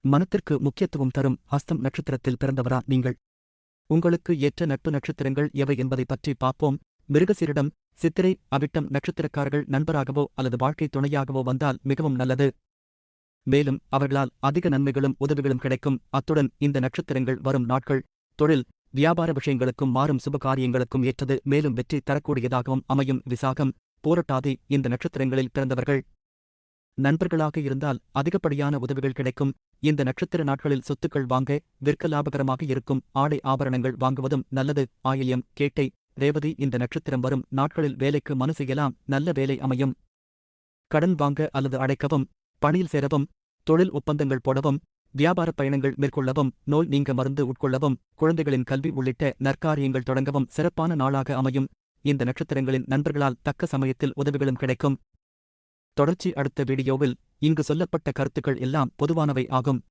மனத்திற்கு முக்கியத்துவம் தரும் ஹஸ்தம் நட்சத்திரத்தில் பிறந்தவரா நீங்கள்? உங்களுக்கு ஏற்ற நட்பு நட்சத்திரங்கள் எவை என்பதை பற்றி பார்ப்போம். மிருகசீரிடம், சித்திரை, அவிட்டம் நட்சத்திரக்காரர்கள் நண்பராகவோ அல்லது வாழ்க்கை துணையாகவோ வந்தால் மிகவும் நல்லது. மேலும் அவர்களால் அதிக நன்மைகளும் உதவிகளும் கிடைக்கும். அத்துடன் இந்த நட்சத்திரங்கள் வரும் நாட்கள் தொழில், வியாபார விஷயங்களுக்கும் மாறும் சுபகாரியங்களுக்கும் ஏற்றது. மேலும் வெற்றி தரக்கூடியதாகவும் அமையும். விசாகம், பூரட்டாதி இந்த நட்சத்திரங்களில் பிறந்தவர்கள் நண்பர்களாக இருந்தால் அதிகப்படியான உதவிகள் கிடைக்கும். இந்த நட்சத்திர நாட்களில் சொத்துக்கள் வாங்க, விற்க லாபகரமாக இருக்கும். ஆடை ஆபரணங்கள் வாங்குவதும் நல்லது. ஆயில்யம், கேட்டை, ரேவதி இந்த நட்சத்திரம் வரும் நாட்களில் வேலைக்கு மனு செய்யலாம். நல்ல வேலை அமையும். கடன் வாங்க அல்லது அடைக்கவும், பணியில் சேரவும், தொழில் ஒப்பந்தங்கள் போடவும், வியாபார பயணங்கள் மேற்கொள்ளவும், நோய் நீங்க மருந்து உட்கொள்ளவும், குழந்தைகளின் கல்வி உள்ளிட்ட நற்காரியங்கள் தொடங்கவும் சிறப்பான நாளாக அமையும். இந்த நட்சத்திரங்களின் நண்பர்களால் தக்க சமயத்தில் உதவிகளும் கிடைக்கும். தொடர்ச்சி அடுத்த வீடியோவில். இங்கு சொல்லப்பட்ட கருத்துக்கள் எல்லாம் பொதுவானவை ஆகும்.